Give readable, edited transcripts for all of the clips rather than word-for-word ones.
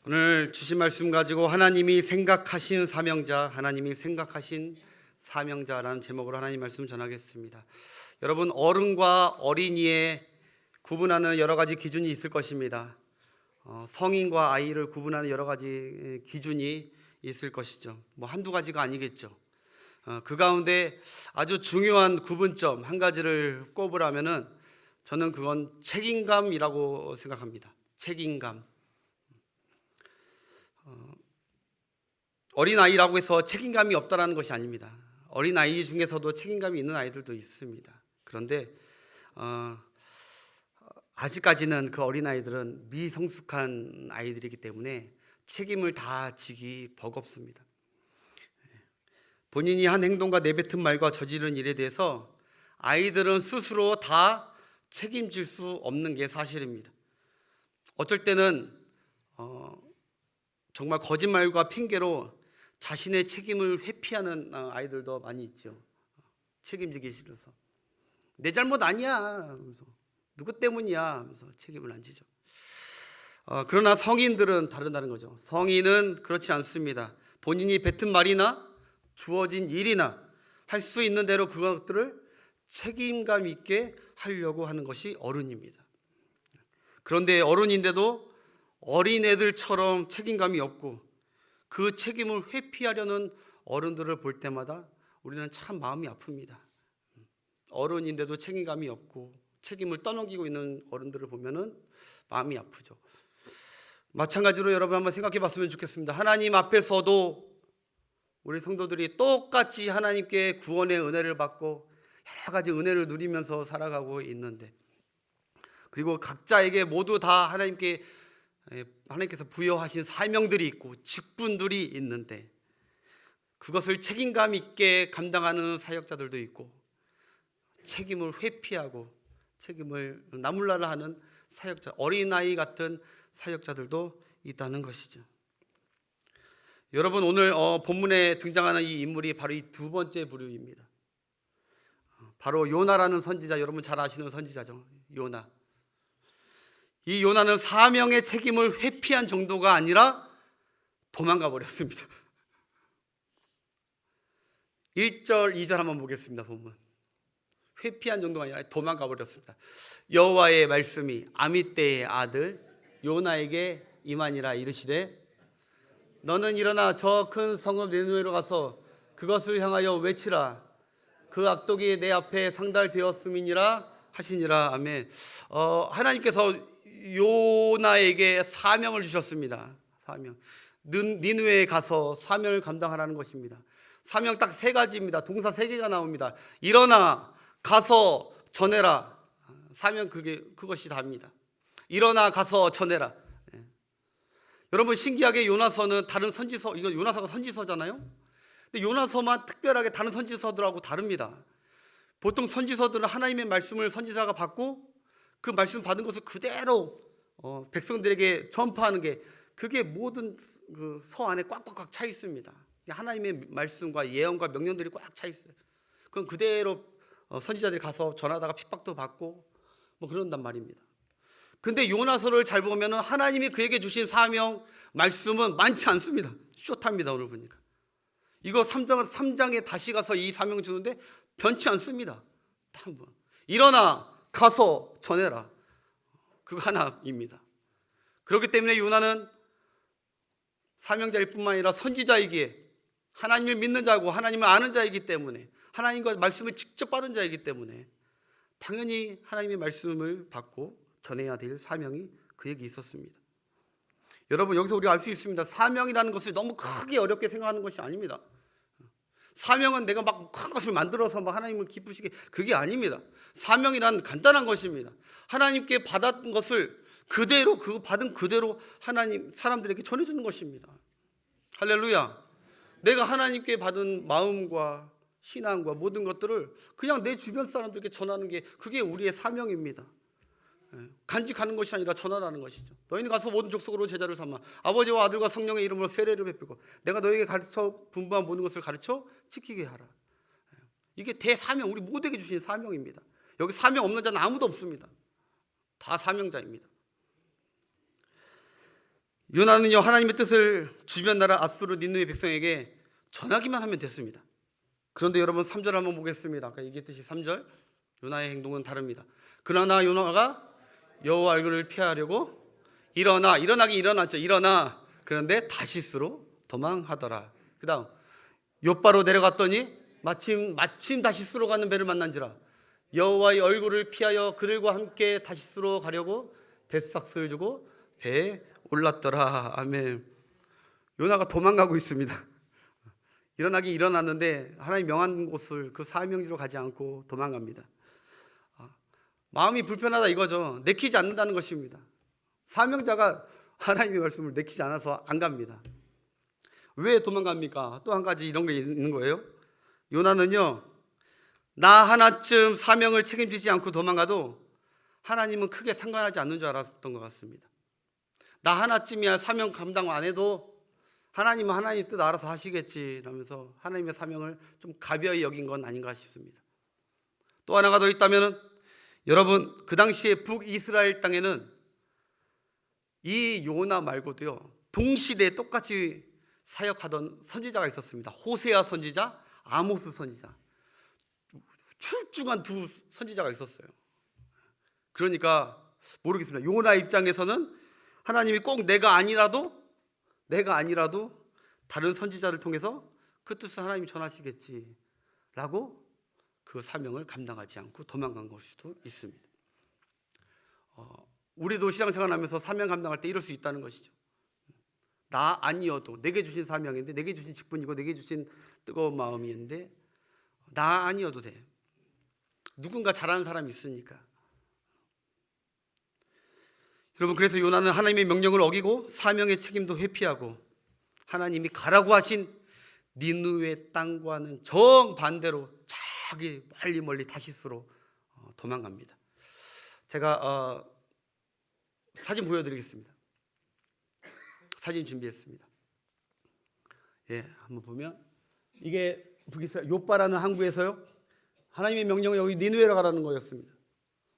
오늘 주신 말씀 가지고 하나님이 생각하신 사명자라는 제목으로 하나님 말씀 전하겠습니다. 여러분, 어른과 어린이의 구분하는 여러 가지 기준이 있을 것입니다. 성인과 아이를 구분하는 여러 가지 기준이 있을 것이죠. 한두 가지가 아니겠죠. 그 가운데 아주 중요한 구분점 한 가지를 꼽으라면은 저는 그건 책임감이라고 생각합니다. 책임감. 어린아이라고 해서 책임감이 없다라는 것이 아닙니다. 어린아이 중에서도 책임감이 있는 아이들도 있습니다. 그런데 아직까지는 그 어린아이들은 미성숙한 아이들이기 때문에 책임을 다 지기 버겁습니다. 본인이 한 행동과 내뱉은 말과 저지른 일에 대해서 아이들은 스스로 다 책임질 수 없는 게 사실입니다. 어쩔 때는 정말 거짓말과 핑계로 자신의 책임을 회피하는 아이들도 많이 있죠. 책임지기 싫어서 내 잘못 아니야 하면서, 누구 때문이야 하면서 책임을 안 지죠. 그러나 성인들은 다르다는 거죠. 성인은 그렇지 않습니다. 본인이 뱉은 말이나 주어진 일이나 할 수 있는 대로 그것들을 책임감 있게 하려고 하는 것이 어른입니다. 그런데 어른인데도 어린애들처럼 책임감이 없고 그 책임을 회피하려는 어른들을 볼 때마다 우리는 참 마음이 아픕니다. 어른인데도 책임감이 없고 책임을 떠넘기고 있는 어른들을 보면은 마음이 아프죠. 마찬가지로 여러분 한번 생각해 봤으면 좋겠습니다. 하나님 앞에서도 우리 성도들이 똑같이 하나님께 구원의 은혜를 받고 여러 가지 은혜를 누리면서 살아가고 있는데, 그리고 각자에게 모두 다 하나님께서 부여하신 사명들이 있고 직분들이 있는데 그것을 책임감 있게 감당하는 사역자들도 있고 책임을 회피하고 책임을 나몰라라 하는 사역자, 어린아이 같은 사역자들도 있다는 것이죠. 여러분, 오늘 본문에 등장하는 이 인물이 바로 이 두 번째 부류입니다. 바로 요나라는 선지자, 여러분 잘 아시는 선지자죠. 요나. 이 요나는 사명의 책임을 회피한 정도가 아니라 도망가 버렸습니다. 1절 2절 한번 보겠습니다. 본문. 회피한 정도가 아니라 도망가 버렸습니다. 여호와의 말씀이 아미떼의 아들 요나에게 임하니라. 이르시되 너는 일어나 저 큰 성읍 니느웨로 가서 그것을 향하여 외치라. 그 악독이 내 앞에 상달되었음이니라 하시니라. 아멘. 하나님께서 요나에게 사명을 주셨습니다. 사명. 니느웨에 가서 사명을 감당하라는 것입니다. 사명 딱 세 가지입니다. 동사 세 개가 나옵니다. 일어나, 가서, 전해라. 사명 그것이 답니다. 일어나, 가서, 전해라. 여러분, 신기하게 요나서는 다른 선지서, 이거 요나서가 선지서잖아요. 근데 요나서만 특별하게 다른 선지서들하고 다릅니다. 보통 선지서들은 하나님의 말씀을 선지자가 받고 그 말씀 받은 것을 그대로 백성들에게 전파하는 게, 그게 모든 그 서 안에 꽉꽉꽉 차 있습니다. 하나님의 말씀과 예언과 명령들이 꽉 차 있어요. 그건 그대로 선지자들이 가서 전하다가 핍박도 받고 그런단 말입니다. 근데 요나서를 잘 보면 하나님이 그에게 주신 사명 말씀은 많지 않습니다. 숏합니다. 오늘 보니까 이거 3장에 다시 가서 이 사명 주는데 변치 않습니다. 한번 일어나, 가서 전해라. 그거 하나입니다. 그렇기 때문에 요나는 사명자일 뿐만 아니라 선지자이기에 하나님을 믿는 자고 하나님을 아는 자이기 때문에, 하나님과 말씀을 직접 받은 자이기 때문에 당연히 하나님의 말씀을 받고 전해야 될 사명이 그에게 있었습니다. 여러분, 여기서 우리가 알 수 있습니다. 사명이라는 것을 너무 크게 어렵게 생각하는 것이 아닙니다. 사명은 내가 막 큰 것을 만들어서 하나님을 기쁘시게, 그게 아닙니다. 사명이란 간단한 것입니다. 하나님께 받았던 것을 그대로, 그거 받은 그대로 하나님 사람들에게 전해주는 것입니다. 할렐루야. 내가 하나님께 받은 마음과 신앙과 모든 것들을 그냥 내 주변 사람들에게 전하는 게, 그게 우리의 사명입니다. 간직하는 것이 아니라 전하라는 것이죠. 너희는 가서 모든 족속으로 제자를 삼아 아버지와 아들과 성령의 이름으로 세례를 베풀고 내가 너희에게 가르쳐 분부한 모든 것을 가르쳐 지키게 하라. 이게 대사명, 우리 모두에게 주신 사명입니다. 여기 사명 없는 자는 아무도 없습니다. 다 사명자입니다. 요나는요 하나님의 뜻을 주변 나라 아수르 니느웨 백성에게 전하기만 하면 됐습니다. 그런데 여러분 3절 한번 보겠습니다. 아까 얘기했듯이 3절 요나의 행동은 다릅니다. 그러나 요나가 여호와 얼굴을 피하려고 일어나긴 일어났죠. 일어나. 그런데 다시스로 도망하더라. 그 다음 욥바로 내려갔더니 마침 다시스로 가는 배를 만난지라 여호와의 얼굴을 피하여 그들과 함께 다시스로 가려고 뱃삭스를 주고 배에 올랐더라. 아멘. 요나가 도망가고 있습니다. 일어나긴 일어났는데 하나님 명한 곳을 그 사명지로 가지 않고 도망갑니다. 마음이 불편하다 이거죠. 내키지 않는다는 것입니다. 사명자가 하나님의 말씀을 내키지 않아서 안 갑니다. 왜 도망갑니까? 또 한 가지 이런 게 있는 거예요. 요나는요 나 하나쯤 사명을 책임지지 않고 도망가도 하나님은 크게 상관하지 않는 줄 알았던 것 같습니다. 나 하나쯤이야 사명 감당 안 해도 하나님은 하나님 뜻 알아서 하시겠지 라면서 하나님의 사명을 좀 가벼이 여긴 건 아닌가 싶습니다. 또 하나가 더 있다면 여러분 그 당시에 북이스라엘 땅에는 이 요나 말고도요 동시대에 똑같이 사역하던 선지자가 있었습니다. 호세아 선지자, 아모스 선지자, 출중한 두 선지자가 있었어요. 그러니까 모르겠습니다. 요나 입장에서는 하나님이 꼭 내가 아니라도 다른 선지자를 통해서 그 뜻을 하나님이 전하시겠지라고 그 사명을 감당하지 않고 도망간 걸 수도 있습니다. 우리도 신앙생활하면서 사명 감당할 때 이럴 수 있다는 것이죠. 나 아니어도 내게 주신 사명인데 내게 주신 직분이고 내게 주신 뜨거운 마음이었는데 나 아니어도 돼. 누군가 잘하는 사람이 있으니까. 여러분 그래서 요나는 하나님의 명령을 어기고 사명의 책임도 회피하고 하나님이 가라고 하신 니느웨 땅과는 정반대로 저기 멀리 다시스로 도망갑니다. 제가 사진 보여드리겠습니다. 사진 준비했습니다. 예, 한번 보면 이게 북이스라엘 욥바라는 항구에서요 하나님의 명령은 여기 니느웨로 가라는 거였습니다.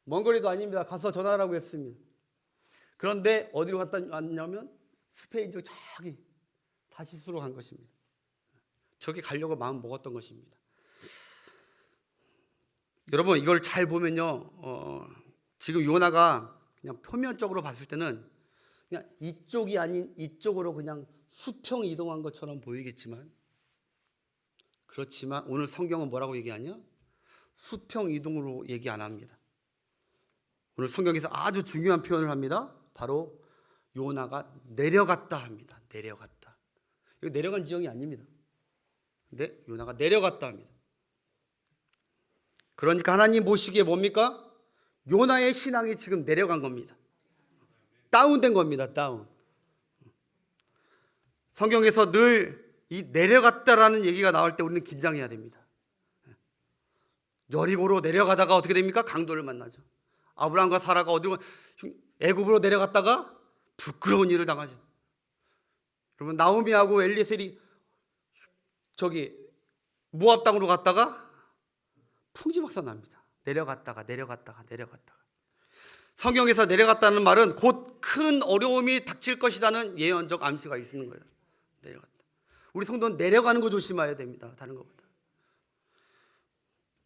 먼 거리도 아닙니다. 가서 전하라고 했습니다. 그런데 어디로 갔다 왔냐면 스페인 저기 다시스로 간 것입니다. 저기 가려고 마음 먹었던 것입니다. 여러분 이걸 잘 보면요 지금 요나가 그냥 표면적으로 봤을 때는 그냥 이쪽이 아닌 이쪽으로 그냥 수평 이동한 것처럼 보이겠지만 그렇지만 오늘 성경은 뭐라고 얘기하냐? 수평 이동으로 얘기 안 합니다. 오늘 성경에서 아주 중요한 표현을 합니다. 바로 요나가 내려갔다 합니다. 내려갔다. 이거 내려간 지형이 아닙니다. 근데 요나가 내려갔다 합니다. 그러니까 하나님 보시기에 뭡니까? 요나의 신앙이 지금 내려간 겁니다. 다운된 겁니다. 다운. 성경에서 늘 이 내려갔다라는 얘기가 나올 때 우리는 긴장해야 됩니다. 여리고로 내려가다가 어떻게 됩니까? 강도를 만나죠. 아브라함과 사라가 어디로 애굽으로 내려갔다가 부끄러운 일을 당하죠. 여러분 나오미하고 엘리에셀이 저기 모압 땅으로 갔다가 풍지박산 납니다. 내려갔다가 성경에서 내려갔다는 말은 곧 큰 어려움이 닥칠 것이라는 예언적 암시가 있는 거예요. 내려갔다. 우리 성도는 내려가는 거 조심해야 됩니다. 다른 것보다.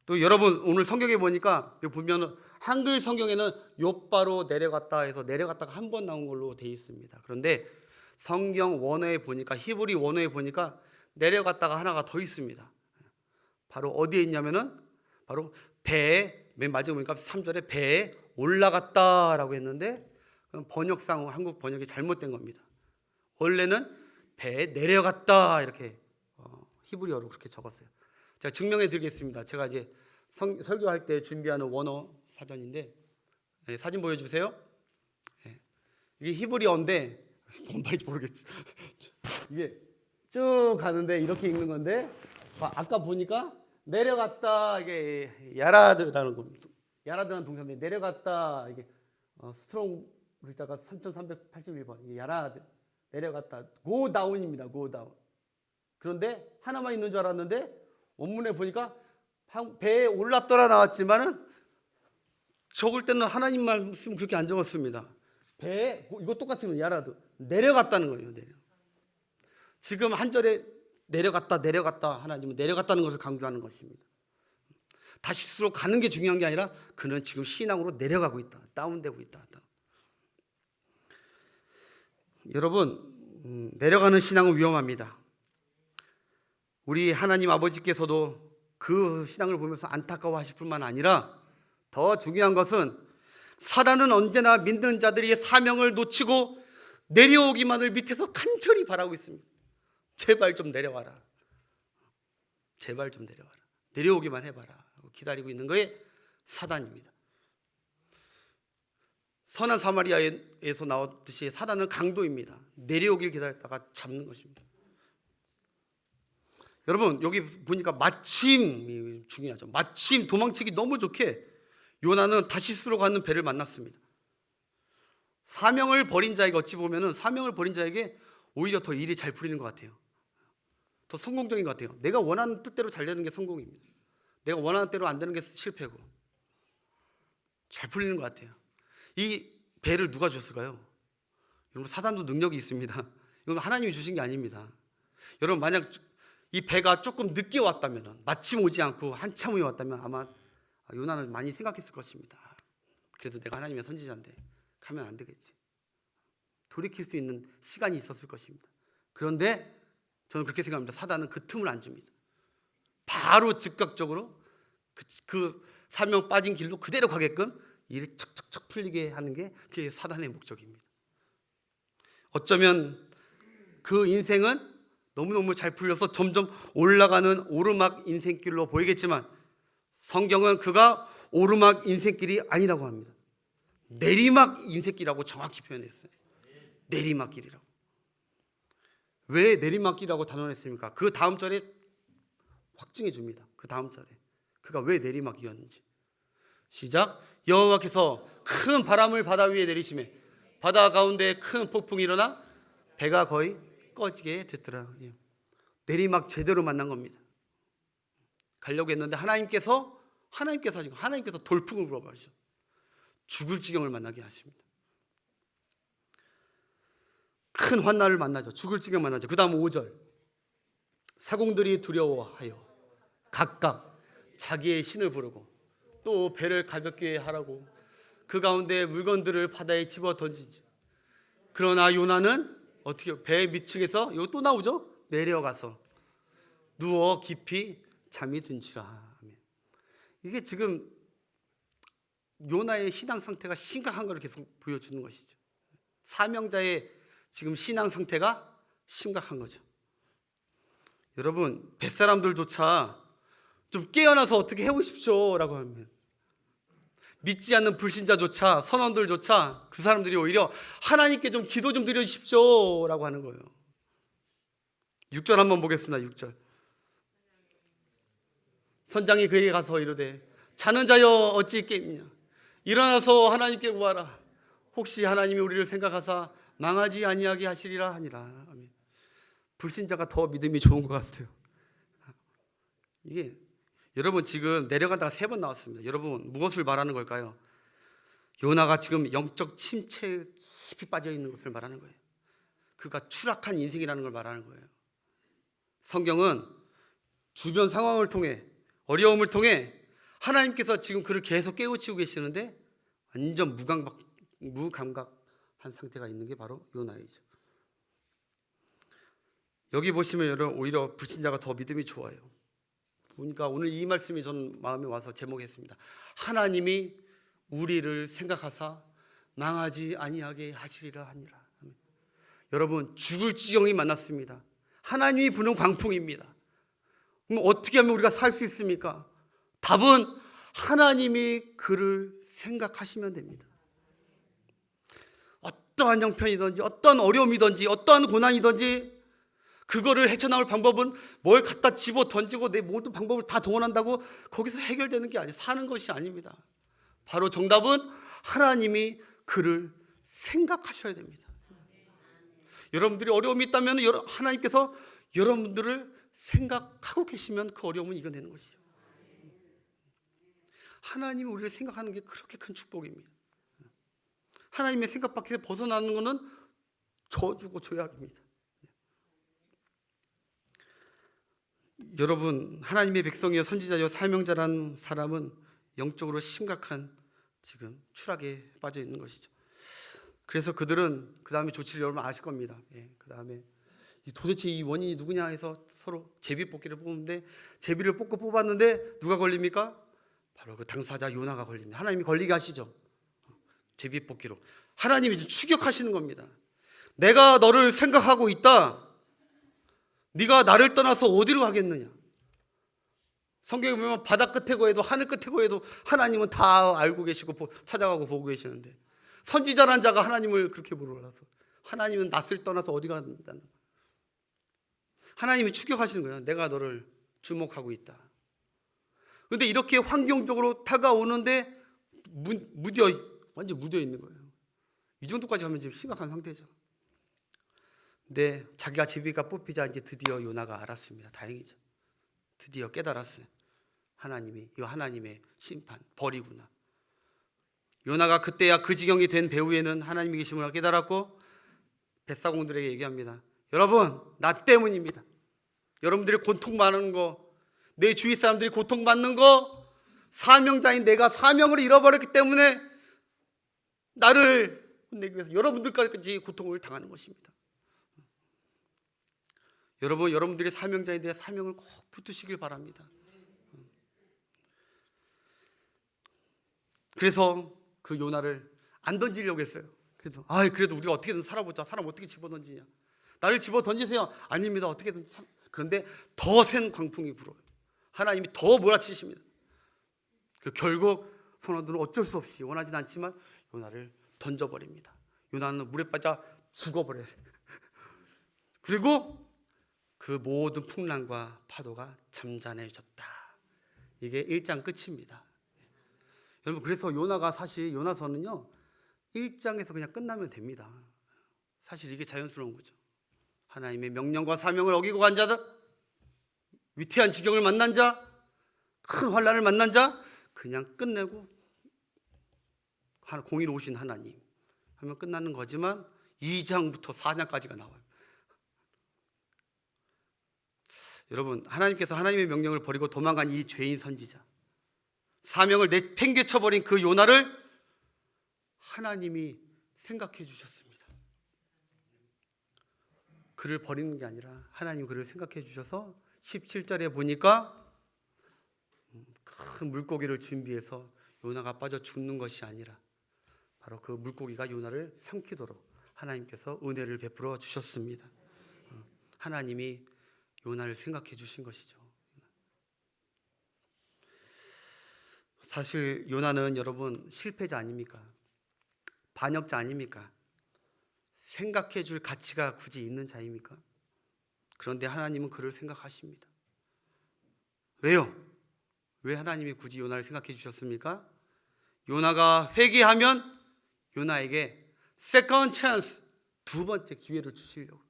또 여러분 오늘 성경에 보니까 보면 한글 성경에는 욥바로 내려갔다 해서 내려갔다가 한 번 나온 걸로 돼 있습니다. 그런데 성경 원어에 보니까 히브리 원어에 보니까 내려갔다가 하나가 더 있습니다. 바로 어디에 있냐면은 바로 배에 맨 마지막에 보니까 3절에 배에 올라갔다라고 했는데 번역상 한국 번역이 잘못된 겁니다. 원래는 배에 내려갔다 이렇게 히브리어로 그렇게 적었어요. 제가 증명해 드리겠습니다. 제가 이제 설교할 때 준비하는 원어 사전인데 사진 보여주세요. 이게 히브리어인데 뭔 말인지 모르겠지. 이게 쭉 가는데 이렇게 읽는 건데 아까 보니까 내려갔다 이게 야라드라는 겁니다. 야라드라는 동사인데 내려갔다 이게 스트롱 글자가 3381번 이게 야라드 내려갔다 go down입니다. go down. 그런데 하나만 있는 줄 알았는데 원문에 보니까 배에 올랐더라 나왔지만은 적을 때는 하나님 말씀 그렇게 안 적었습니다. 배 이거 똑같으면 야라도 내려갔다는 거예요. 지금 한 절에 내려갔다 하나님은 내려갔다는 것을 강조하는 것입니다. 다시스로 가는 게 중요한 게 아니라 그는 지금 신앙으로 내려가고 있다. 다운되고 있다. 여러분, 내려가는 신앙은 위험합니다. 우리 하나님 아버지께서도 그 신앙을 보면서 안타까워하실 뿐만 아니라 더 중요한 것은 사단은 언제나 믿는 자들이 사명을 놓치고 내려오기만을 밑에서 간절히 바라고 있습니다. 제발 좀 내려와라. 제발 좀 내려와라. 내려오기만 해봐라. 기다리고 있는 거에 사단입니다. 선한 사마리아에서 나왔듯이 사단은 강도입니다. 내려오길 기다렸다가 잡는 것입니다. 여러분, 여기 보니까 마침이 중요하죠. 마침 도망치기 너무 좋게 요나는 다시스로 가는 배를 만났습니다. 사명을 버린 자에게 어찌 보면은 사명을 버린 자에게 오히려 더 일이 잘 풀리는 것 같아요. 더 성공적인 것 같아요. 내가 원하는 뜻대로 잘 되는 게 성공입니다. 내가 원하는 대로 안 되는 게 실패고 잘 풀리는 것 같아요. 이 배를 누가 줬을까요? 여러분, 사단도 능력이 있습니다. 이건 하나님이 주신 게 아닙니다. 여러분, 만약 이 배가 조금 늦게 왔다면, 마침 오지 않고 한참 후에 왔다면 아마 요나는 많이 생각했을 것입니다. 그래도 내가 하나님의 선지자인데 가면 안 되겠지. 돌이킬 수 있는 시간이 있었을 것입니다. 그런데 저는 그렇게 생각합니다. 사단은 그 틈을 안 줍니다. 바로 즉각적으로 그 사명 빠진 길로 그대로 가게끔 일을 척척척 풀리게 하는 게 그게 사단의 목적입니다. 어쩌면 그 인생은 너무너무 잘 풀려서 점점 올라가는 오르막 인생길로 보이겠지만 성경은 그가 오르막 인생길이 아니라고 합니다. 내리막 인생길이라고 정확히 표현했어요. 내리막길이라고. 왜 내리막길이라고 단언했습니까? 그 다음 절에 확증해 줍니다. 그 다음 절에 그가 왜 내리막이었는지. 시작. 여호와께서 큰 바람을 바다 위에 내리시매 바다 가운데 큰 폭풍이 일어나 배가 거의 꺼지게 됐더라. 내리막 제대로 만난 겁니다. 가려고 했는데 하나님께서 돌풍을 불어버리죠. 죽을 지경을 만나게 하십니다. 큰 환난을 만나죠. 죽을 지경 만나죠. 그 다음 5절. 사공들이 두려워하여 각각 자기의 신을 부르고 또 배를 가볍게 하라고 그 가운데 물건들을 바다에 집어 던지지. 그러나 요나는 어떻게 배 밑층에서 이거 또 나오죠? 내려가서 누워 깊이 잠이 든지라. 이게 지금 요나의 신앙 상태가 심각한 걸 계속 보여주는 것이죠. 사명자의 지금 신앙 상태가 심각한 거죠. 여러분, 뱃사람들조차 좀 깨어나서 어떻게 해보십시오 라고 하면 믿지 않는 불신자조차 선원들조차 그 사람들이 오히려 하나님께 좀 기도 좀 드려주십시오 라고 하는 거예요. 6절 한번 보겠습니다. 6절. 선장이 그에게 가서 이르되 자는 자여 어찌 깨있냐 일어나서 하나님께 구하라. 혹시 하나님이 우리를 생각하사 망하지 아니하게 하시리라 하니라. 아멘. 불신자가 더 믿음이 좋은 것 같아요. 이게 여러분 지금 내려간다가 3번 나왔습니다. 여러분 무엇을 말하는 걸까요? 요나가 지금 영적 침체에 깊이 빠져 있는 것을 말하는 거예요. 그가 추락한 인생이라는 걸 말하는 거예요. 성경은 주변 상황을 통해 어려움을 통해 하나님께서 지금 그를 계속 깨우치고 계시는데 완전 무감각한 상태가 있는 게 바로 요나이죠. 여기 보시면 여러분 오히려 불신자가 더 믿음이 좋아요. 보니까 오늘 이 말씀이 전 마음에 와서 제목했습니다. 하나님이 우리를 생각하사 망하지 아니하게 하시리라 하니라. 여러분 죽을 지경이 만났습니다. 하나님이 부는 광풍입니다. 그럼 어떻게 하면 우리가 살 수 있습니까? 답은 하나님이 그를 생각하시면 됩니다. 어떠한 형편이든지 어떤 어려움이든지 어떠한 고난이든지 그거를 헤쳐나올 방법은 뭘 갖다 집어 던지고 내 모든 방법을 다 동원한다고 거기서 해결되는 게 아니에요. 사는 것이 아닙니다. 바로 정답은 하나님이 그를 생각하셔야 됩니다. 여러분들이 어려움이 있다면 하나님께서 여러분들을 생각하고 계시면 그 어려움은 이겨내는 것이죠. 하나님이 우리를 생각하는 게 그렇게 큰 축복입니다. 하나님의 생각 밖에서 벗어나는 것은 저주고 죄악입니다. 여러분, 하나님의 백성이여 선지자여 사명자라는 사람은 영적으로 심각한 지금 추락에 빠져 있는 것이죠. 그래서 그들은 그 다음에 조치를 여러분 아실 겁니다. 그 다음에 도대체 이 원인이 누구냐 해서 서로 제비뽑기를 뽑는데, 제비를 뽑았는데 누가 걸립니까? 바로 그 당사자 요나가 걸립니다. 하나님이 걸리게 하시죠. 제비뽑기로 하나님이 추격하시는 겁니다. 내가 너를 생각하고 있다. 네가 나를 떠나서 어디로 가겠느냐. 성경에 보면 바다 끝에 거해도 하늘 끝에 거해도 하나님은 다 알고 계시고 찾아가고 보고 계시는데, 선지자란 자가 하나님을 그렇게 몰라서 하나님은 낯을 떠나서 어디 간다는, 하나님이 추격하시는 거예요. 내가 너를 주목하고 있다. 그런데 이렇게 환경적으로 다가오는데 완전 무뎌 있는 거예요. 이 정도까지 하면 지금 심각한 상태죠. 근데 자기가 제비가 뽑히자 이제 드디어 요나가 알았습니다. 다행이죠. 드디어 깨달았어요. 이거 하나님의 심판, 벌이구나. 요나가 그때야 그 지경이 된 배후에는 하나님이 계심을 깨달았고 뱃사공들에게 얘기합니다. 여러분, 나 때문입니다. 여러분들이 고통받는 거, 내 주위 사람들이 고통받는 거, 사명자인 내가 사명을 잃어버렸기 때문에 나를 혼내기 위해서 여러분들까지 고통을 당하는 것입니다. 여러분들이 사명자에 대해 사명을 꼭 붙드시길 바랍니다. 그래서 그 요나를 안 던지려고 했어요. 그래도 우리가 어떻게든 살아보자. 사람 어떻게 집어던지냐. 나를 집어던지세요. 아닙니다. 어떻게든 그런데 더 센 광풍이 불어요. 하나님이 더 몰아치십니다. 결국 선원들은 어쩔 수 없이 원하진 않지만 요나를 던져버립니다. 요나는 물에 빠져 죽어버려요. 그리고 그 모든 풍랑과 파도가 잠잠해졌다. 이게 1장 끝입니다. 여러분, 그래서 요나가 사실 요나서는요 1장에서 그냥 끝나면 됩니다. 사실 이게 자연스러운 거죠. 하나님의 명령과 사명을 어기고 간 자들, 위태한 지경을 만난 자, 큰 환난을 만난 자, 그냥 끝내고 공의로우신 하나님 하면 끝나는 거지만 2장부터 4장까지가 나와요. 여러분, 하나님께서 하나님의 명령을 버리고 도망간 이 죄인 선지자, 사명을 내팽개쳐버린 그 요나를 하나님이 생각해 주셨습니다. 그를 버리는 게 아니라 하나님 그를 생각해 주셔서 17절에 보니까 큰 물고기를 준비해서 요나가 빠져 죽는 것이 아니라 바로 그 물고기가 요나를 삼키도록 하나님께서 은혜를 베풀어 주셨습니다. 하나님이 요나를 생각해 주신 것이죠. 사실 요나는 여러분 실패자 아닙니까? 반역자 아닙니까? 생각해 줄 가치가 굳이 있는 자입니까? 그런데 하나님은 그를 생각하십니다. 왜요? 왜 하나님이 굳이 요나를 생각해 주셨습니까? 요나가 회개하면 요나에게 세컨드 찬스, 두 번째 기회를 주시려고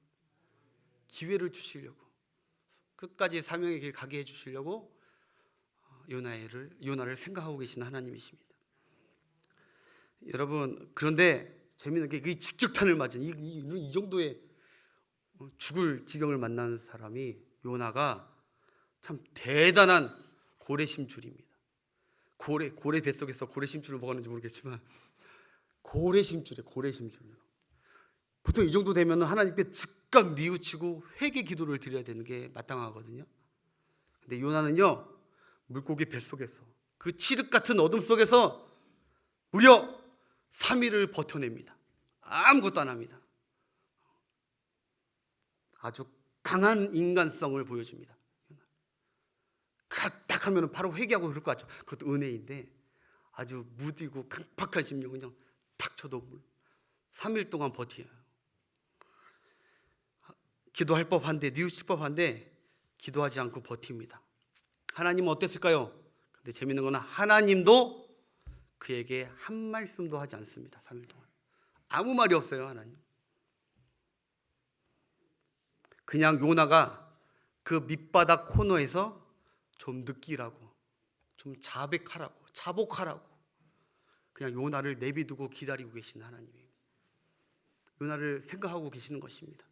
끝까지 사명의 길 가게 해주시려고 요나를 생각하고 계신 하나님이십니다. 여러분, 그런데 재미있는 게 이 직격탄을 맞은 이 정도의 죽을 지경을 만난 사람이 요나가 참 대단한 고래심줄입니다. 고래 뱃속에서 고래심줄을 먹었는지 모르겠지만 고래심줄. 보통 이 정도 되면 하나님께 즉각 뉘우치고 회개 기도를 드려야 되는 게 마땅하거든요. 근데 요나는요 물고기 뱃속에서 그 칠흑 같은 어둠 속에서 무려 3일을 버텨냅니다. 아무것도 안 합니다. 아주 강한 인간성을 보여줍니다. 딱 하면 바로 회개하고 그럴 것 같죠. 그것도 은혜인데 아주 무디고 강팍한 심령, 그냥 탁 쳐도 3일 동안 버텨요. 기도할 법한데, 뉘우칠 법한데 기도하지 않고 버팁니다. 하나님은 어땠을까요? 근데 재밌는 건 하나님도 그에게 한 말씀도 하지 않습니다. 3일 동안 아무 말이 없어요. 하나님 그냥 요나가 그 밑바닥 코너에서 좀 느끼라고, 좀 자복하라고, 그냥 요나를 내비두고 기다리고 계시는 하나님이에요. 요나를 생각하고 계시는 것입니다.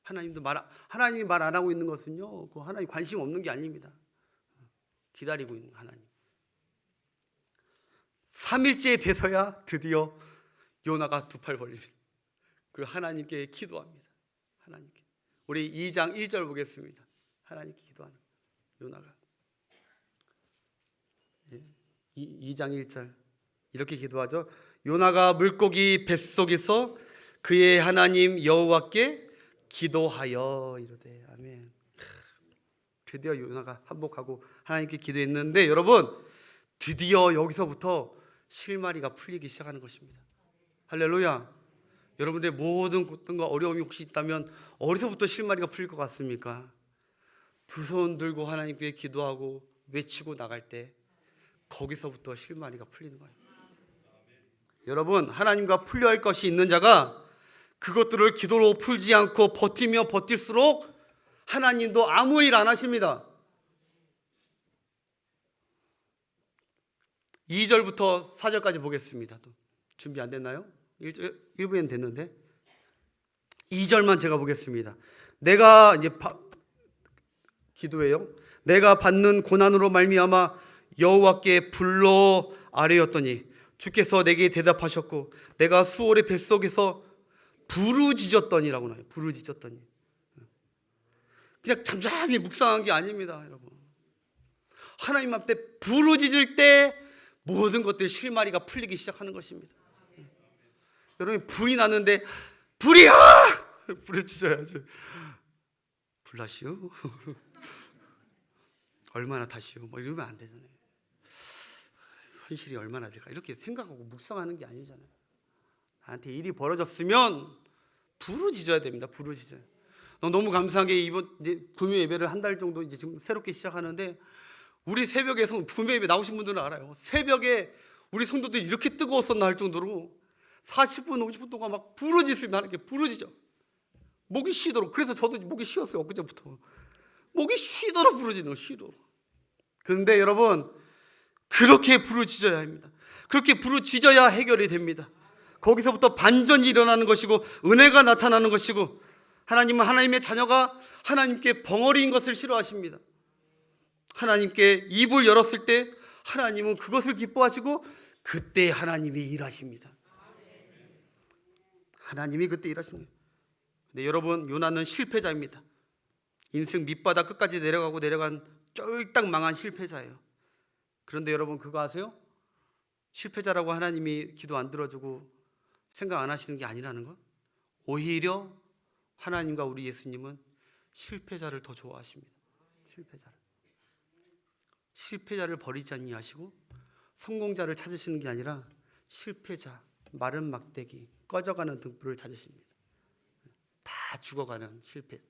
하나님이 말 안 하고 있는 것은요, 그 하나님 관심 없는 게 아닙니다. 기다리고 있는 하나님. 3일째 돼서야 드디어 요나가 두 팔 벌립니다. 그리고 하나님께 기도합니다. 하나님께. 우리 2장 1절 보겠습니다. 하나님께 기도하는 요나가. 2장 1절 이렇게 기도하죠. 요나가 물고기 뱃속에서 그의 하나님 여호와께 기도하여 이르되. 아멘. 드디어 요나가 한복하고 하나님께 기도했는데, 여러분, 드디어 여기서부터 실마리가 풀리기 시작하는 것입니다. 할렐루야. 여러분들 모든 고통과 어려움이 혹시 있다면 어디서부터 실마리가 풀릴 것 같습니까? 두 손 들고 하나님께 기도하고 외치고 나갈 때 거기서부터 실마리가 풀리는 거예요. 여러분, 하나님과 풀려 할 것이 있는 자가 그것들을 기도로 풀지 않고 버티며 버틸수록 하나님도 아무 일 안 하십니다. 2절부터 4절까지 보겠습니다. 또 준비 안 됐나요? 1부엔 됐는데 2절만 제가 보겠습니다. 내가 이제 기도해요. 내가 받는 고난으로 말미암아 여호와께 불러 아뢰었더니 주께서 내게 대답하셨고 내가 수월의 뱃속에서 부르짖었더니라고 나와요. 부르짖었더니. 그냥 잠잠히 묵상한 게 아닙니다, 여러분. 하나님 앞에 부르짖을 때 모든 것들이 실마리가 풀리기 시작하는 것입니다. 여러분, 불이 났는데 불이야! 부르짖어야지. 불나시오? 얼마나 다시오? 뭐 이러면 안 되잖아요. 현실이 얼마나 될까? 이렇게 생각하고 묵상하는 게 아니잖아요. 나한테 일이 벌어졌으면 부르짖어야 됩니다. 부르짖어요. 너무 감사한 게 이번 구매 예배를 한 달 정도 이제 지금 새롭게 시작하는데, 우리 새벽에서 구매 예배 나오신 분들은 알아요. 새벽에 우리 성도들이 이렇게 뜨거웠었나 할 정도로 40분, 50분 동안 막 부르짖으면 하나님께 부르짖어. 목이 쉬도록. 그래서 저도 목이 쉬었어요. 엊그제부터. 목이 쉬도록 부르짖는 거, 쉬도록. 그런데 여러분, 그렇게 부르짖어야 합니다. 그렇게 부르짖어야 해결이 됩니다. 거기서부터 반전이 일어나는 것이고 은혜가 나타나는 것이고, 하나님은 하나님의 자녀가 하나님께 벙어리인 것을 싫어하십니다. 하나님께 입을 열었을 때 하나님은 그것을 기뻐하시고 그때 하나님이 일하십니다. 하나님이 그때 일하십니다. 근데 여러분, 요나는 실패자입니다. 인생 밑바닥 끝까지 내려간 쫄딱 망한 실패자예요. 그런데 여러분, 그거 아세요? 실패자라고 하나님이 기도 안 들어주고 생각 안 하시는 게 아니라는 거? 오히려 하나님과 우리 예수님은 실패자를 더 좋아하십니다. 실패자를 버리지 아니하시고 성공자를 찾으시는 게 아니라 실패자, 마른 막대기, 꺼져가는 등불을 찾으십니다. 다 죽어가는 실패,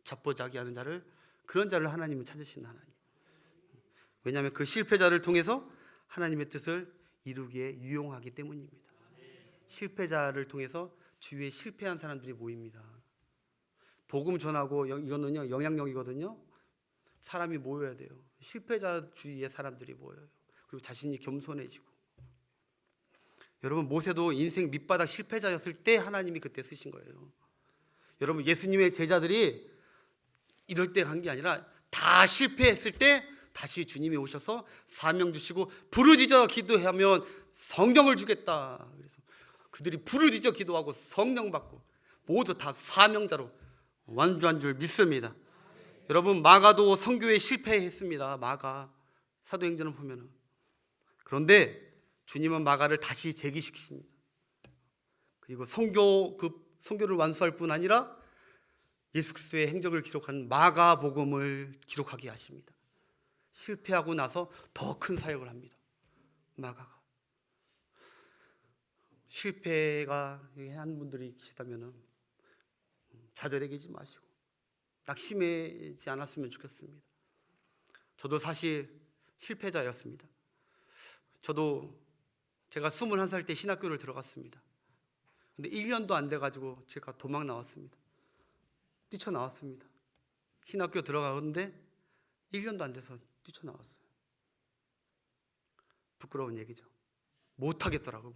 자포자기하는 자를, 그런 자를 하나님은 찾으시는 하나님. 왜냐하면 그 실패자를 통해서 하나님의 뜻을 이루기에 유용하기 때문입니다. 실패자를 통해서 주위에 실패한 사람들이 모입니다. 복음 전하고 이거는요, 영향력이거든요. 사람이 모여야 돼요. 실패자 주위에 사람들이 모여요. 그리고 자신이 겸손해지고. 여러분, 모세도 인생 밑바닥 실패자였을 때 하나님이 그때 쓰신 거예요. 여러분, 예수님의 제자들이 이럴 때 간 게 아니라 다 실패했을 때 다시 주님이 오셔서 사명 주시고 부르짖어 기도하면 성령을 주겠다. 그래서 그들이 부르짖어 기도하고 성령 받고 모두 다 사명자로 완주한 줄 믿습니다. 여러분, 마가도 선교에 실패했습니다. 마가 사도행전을 보면은. 그런데 주님은 마가를 다시 재기시키십니다. 그리고 선교를 완수할 뿐 아니라 예수 그리스도의 행적을 기록한 마가복음을 기록하게 하십니다. 실패하고 나서 더 큰 사역을 합니다. 마가가. 실패가 한 분들이 계시다면 좌절해지지 마시고 낙심하지 않았으면 좋겠습니다. 저도 사실 실패자였습니다. 제가 21살 때 신학교를 들어갔습니다. 근데 1년도 안 돼가지고 제가 도망 나왔습니다. 뛰쳐나왔습니다. 신학교 들어가는데 1년도 안 돼서 뛰쳐나왔어요. 부끄러운 얘기죠. 못하겠더라고.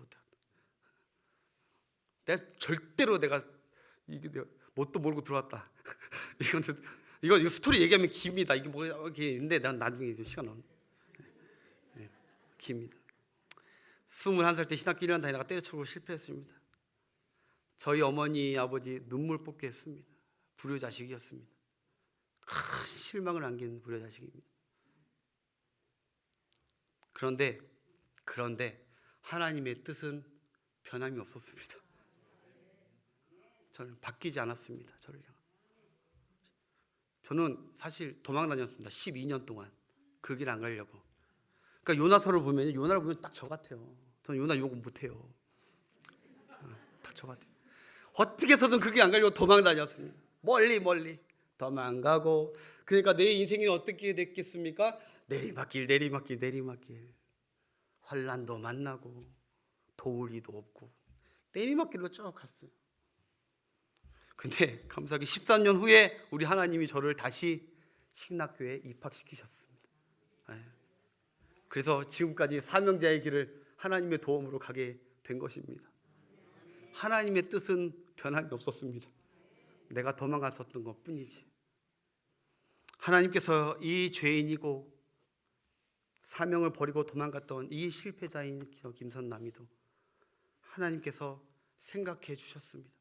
내가 절대로 내가 뭣도 모르고 들어왔다. 이거 스토리 얘기하면 깁니다. 이게 뭐 이렇게 있는데 난 나중에 시간 없네. 깁니다. 21살 때 신학교 1년 다니다가 때려치고 실패했습니다. 저희 어머니 아버지 눈물 뽑게 했습니다. 불효자식이었습니다. 큰 실망을 안긴 불효자식입니다. 그런데 하나님의 뜻은 변함이 없었습니다. 저는 바뀌지 않았습니다. 저는 사실 도망 다녔습니다. 12년 동안 그 길 안 가려고. 그러니까 요나서를 보면 요나를 보면 딱 저 같아요. 저는 요나 욕은 못해요. 딱 저 같아요. 어떻게 해서든 그 길 안 가려고 도망 다녔습니다. 멀리 도망가고. 그러니까 내 인생이 어떻게 됐겠습니까? 내리막길. 환난도 만나고 도우리도 없고 내리막길로 쭉 갔어요. 근데 감사하게 13년 후에 우리 하나님이 저를 다시 신학교에 입학시키셨습니다. 그래서 지금까지 사명자의 길을 하나님의 도움으로 가게 된 것입니다. 하나님의 뜻은 변함이 없었습니다. 내가 도망갔었던 것뿐이지. 하나님께서 이 죄인이고 사명을 버리고 도망갔던 이 실패자인 김선남이도 하나님께서 생각해 주셨습니다.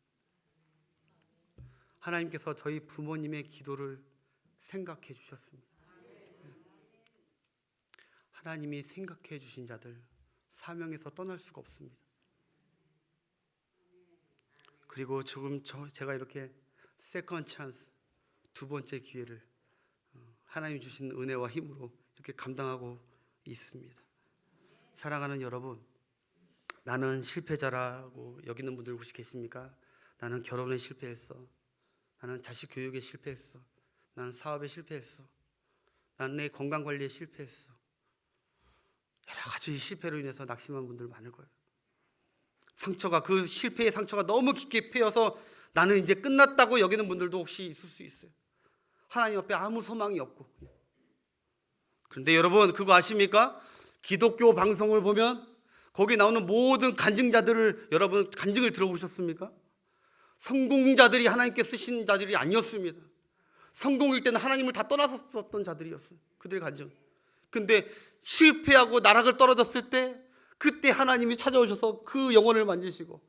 하나님께서 저희 부모님의 기도를 생각해 주셨습니다. 하나님이 생각해 주신 자들 사명에서 떠날 수가 없습니다. 그리고 지금 제가 이렇게 세컨 찬스, 두 번째 기회를 하나님 주신 은혜와 힘으로 이렇게 감당하고 있습니다. 사랑하는 여러분, 나는 실패자라고 여기는 분들 혹시 계십니까? 나는 결혼에 실패했어. 나는 자식 교육에 실패했어. 나는 사업에 실패했어. 나는 내 건강관리에 실패했어. 여러 가지 실패로 인해서 낙심한 분들 많을 거예요. 그 실패의 상처가 너무 깊게 패여서 나는 이제 끝났다고 여기는 분들도 혹시 있을 수 있어요. 하나님 앞에 아무 소망이 없고. 그런데 여러분 그거 아십니까? 기독교 방송을 보면 거기 나오는 모든 간증자들을 여러분 간증을 들어보셨습니까? 성공자들이 하나님께 쓰신 자들이 아니었습니다. 성공일 때는 하나님을 다 떠나섰던 자들이었어요. 그들의 간증. 근데 실패하고 나락을 떨어졌을 때 그때 하나님이 찾아오셔서 그 영혼을 만지시고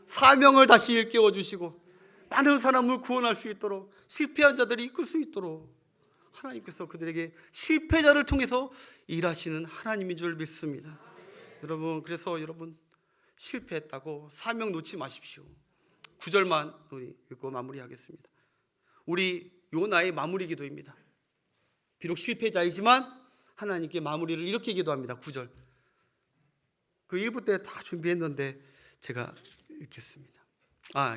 사명을 다시 일깨워 주시고 많은 사람을 구원할 수 있도록 실패한 자들이 이끌 수 있도록 하나님께서 그들에게 실패자를 통해서 일하시는 하나님인 줄 믿습니다. 여러분 그래서 여러분 실패했다고 사명 놓지 마십시오. 9절만 우리 읽고 마무리하겠습니다. 우리 요나의 마무리 기도입니다. 비록 실패자이지만 하나님께 마무리를 이렇게 기도합니다. 9절. 그 1부 때 다 준비했는데 제가 읽겠습니다.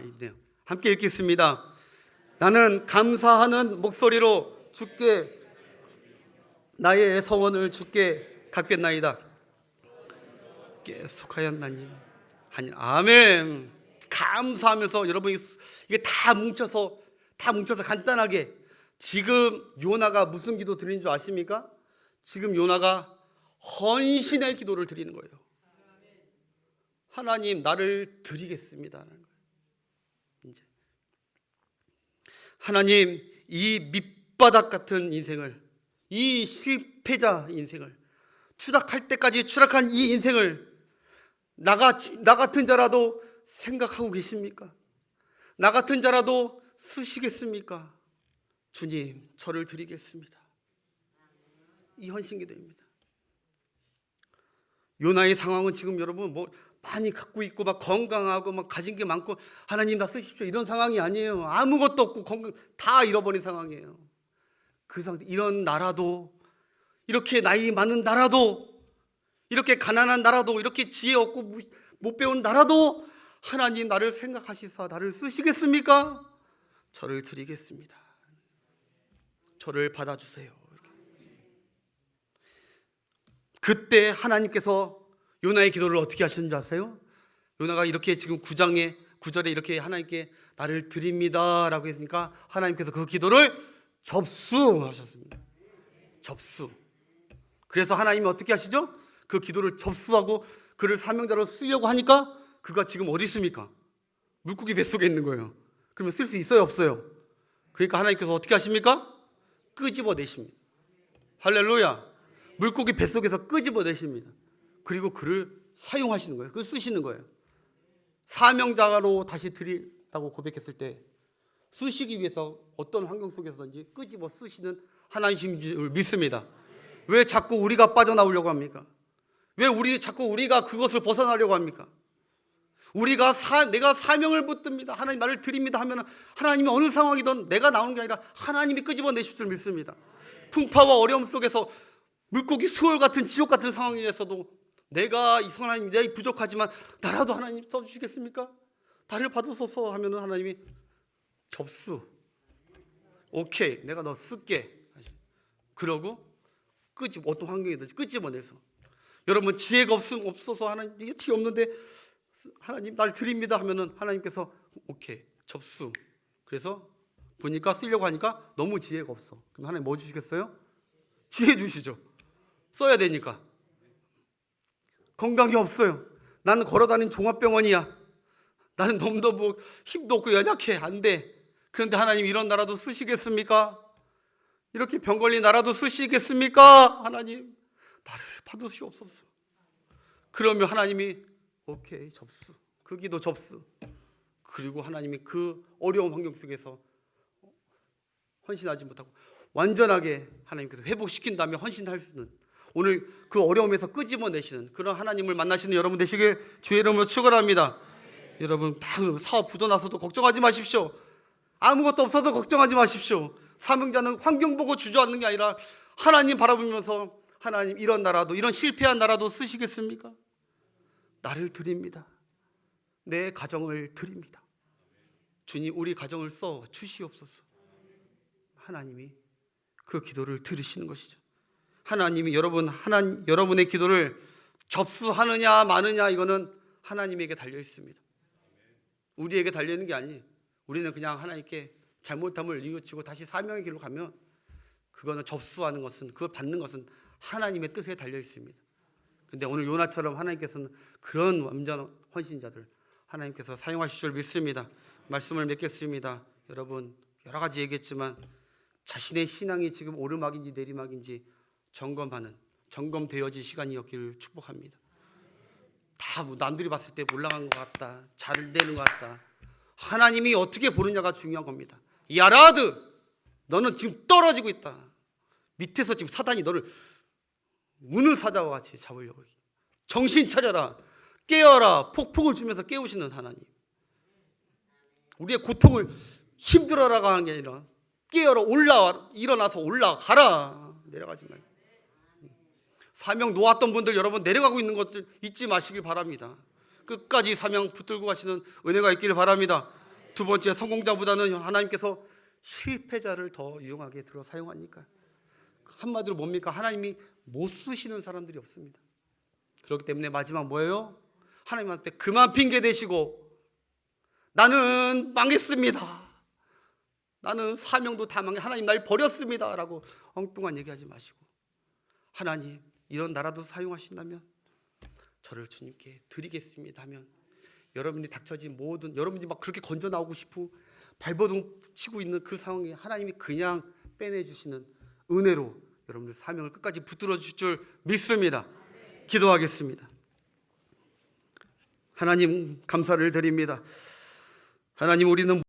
있네요. 함께 읽겠습니다. 나는 감사하는 목소리로 주께 나의 서원을 주께 갚겠나이다. 계속하였나니 하니 아멘. 감사하면서 여러분 이게 다 뭉쳐서 간단하게 지금 요나가 무슨 기도 드리는 줄 아십니까? 지금 요나가 헌신의 기도를 드리는 거예요. 하나님 나를 드리겠습니다. 이제 하나님 이 밑바닥 같은 인생을 이 실패자 인생을 추락할 때까지 추락한 이 인생을 나 같은 자라도 생각하고 계십니까? 나 같은 자라도 쓰시겠습니까? 주님 저를 드리겠습니다. 이 헌신기도입니다. 요나의 상황은 지금 여러분 많이 갖고 있고 막 건강하고 막 가진 게 많고 하나님 나 쓰십시오 이런 상황이 아니에요. 아무것도 없고 건강 다 잃어버린 상황이에요. 그 상태 이런 나라도 이렇게 나이 많은 나라도 이렇게 가난한 나라도 이렇게 지혜 없고 못 배운 나라도 하나님 나를 생각하시사 나를 쓰시겠습니까? 저를 드리겠습니다. 저를 받아주세요. 그때 하나님께서 요나의 기도를 어떻게 하셨는지 아세요? 요나가 이렇게 지금 9절에 이렇게 하나님께 나를 드립니다 라고 했으니까 하나님께서 그 기도를 접수하셨습니다. 접수. 그래서 하나님이 어떻게 하시죠? 그 기도를 접수하고 그를 사명자로 쓰려고 하니까 그가 지금 어디 있습니까? 물고기 뱃속에 있는 거예요. 그러면 쓸 수 있어요, 없어요? 그러니까 하나님께서 어떻게 하십니까? 끄집어내십니다. 할렐루야. 물고기 뱃속에서 끄집어내십니다. 그리고 그를 사용하시는 거예요. 그걸 쓰시는 거예요. 사명자로 다시 드린다고 고백했을 때 쓰시기 위해서 어떤 환경 속에서든지 끄집어 쓰시는 하나님이신 줄 믿습니다. 왜 자꾸 우리가 빠져나오려고 합니까? 왜 자꾸 우리가 그것을 벗어나려고 합니까? 내가 사명을 붙듭니다, 하나님 말을 드립니다 하면 하나님이 어느 상황이든 내가 나오는 게 아니라 하나님이 끄집어내실 줄 믿습니다. 풍파와 어려움 속에서 물고기 수월 같은 지옥 같은 상황에서도 내가 하나님 내 부족하지만 나라도 하나님 써주시겠습니까? 나를 받으소서 하면 하나님이 접수, 오케이, 내가 너 쓸게. 그러고 어떤 환경이든지 끄집어내서, 여러분 지혜가 없어서 하나님 이게 티 없는데 하나님 날 드립니다 하면은 하나님께서 오케이, 접수. 그래서 보니까 쓰려고 하니까 너무 지혜가 없어. 그럼 하나님 뭐 주시겠어요? 지혜 주시죠. 써야 되니까. 건강이 없어요. 나는 걸어다니는 종합병원이야. 나는 너무 힘도 없고 연약해. 안 돼. 그런데 하나님 이런 나라도 쓰시겠습니까? 이렇게 병 걸린 나라도 쓰시겠습니까? 하나님 나를 받으시옵소서. 그러면 하나님이 오케이, 접수. 그 기도 접수. 그리고 하나님이 그 어려운 환경 속에서 헌신하지 못하고 완전하게 하나님께서 회복시킨 다음에 헌신할 수 있는, 오늘 그 어려움에서 끄집어내시는 그런 하나님을 만나시는 여러분 되시길 주의 이름으로 축원합니다. 여러분 다 사업 부도나서도 걱정하지 마십시오. 아무것도 없어도 걱정하지 마십시오. 사명자는 환경 보고 주저앉는 게 아니라 하나님 바라보면서 하나님 이런 나라도, 이런 실패한 나라도 쓰시겠습니까? 나를 드립니다. 내 가정을 드립니다. 주님 우리 가정을 써 주시옵소서. 하나님이 그 기도를 들으시는 것이죠. 하나님이 여러분의 기도를 접수하느냐 마느냐 이거는 하나님에게 달려 있습니다. 우리에게 달려 있는 게 아니에요. 우리는 그냥 하나님께 잘못함을 뉘우치고 다시 사명의 길로 가면 그거는 접수하는 것은, 그걸 받는 것은 하나님의 뜻에 달려 있습니다. 근데 오늘 요나처럼 하나님께서는 그런 완전 헌신자들 하나님께서 사용하실 줄 믿습니다. 말씀을 맺겠습니다. 여러분 여러 가지 얘기했지만 자신의 신앙이 지금 오르막인지 내리막인지 점검되어질 시간이었기를 축복합니다. 다 남들이 봤을 때 올라간 것 같다, 잘 되는 것 같다. 하나님이 어떻게 보느냐가 중요한 겁니다. 야라드, 너는 지금 떨어지고 있다. 밑에서 지금 사단이 너를 무는 사자와 같이 잡으려고. 정신 차려라, 깨어라. 폭풍을 주면서 깨우시는 하나님. 우리의 고통을 힘들어라가 하는 게 아니라 깨어라, 일어나서 올라가라. 내려가지 말고. 사명 놓았던 분들 여러분 내려가고 있는 것들 잊지 마시길 바랍니다. 끝까지 사명 붙들고 가시는 은혜가 있기를 바랍니다. 두 번째, 성공자보다는 하나님께서 실패자를 더 유용하게 들어 사용하니까. 한마디로 뭡니까? 하나님이 못 쓰시는 사람들이 없습니다. 그렇기 때문에 마지막 뭐예요? 하나님한테 그만 핑계 대시고 나는 망했습니다, 나는 사명도 다 하나님 날 버렸습니다 라고 엉뚱한 얘기하지 마시고, 하나님 이런 나라도 사용하신다면 저를 주님께 드리겠습니다 하면, 여러분이 닥쳐진 모든, 여러분이 막 그렇게 건져 나오고 싶고 발버둥 치고 있는 그 상황에 하나님이 그냥 빼내주시는 은혜로 여러분들 사명을 끝까지 붙들어 주실 줄 믿습니다. 기도하겠습니다. 하나님 감사를 드립니다. 하나님 우리는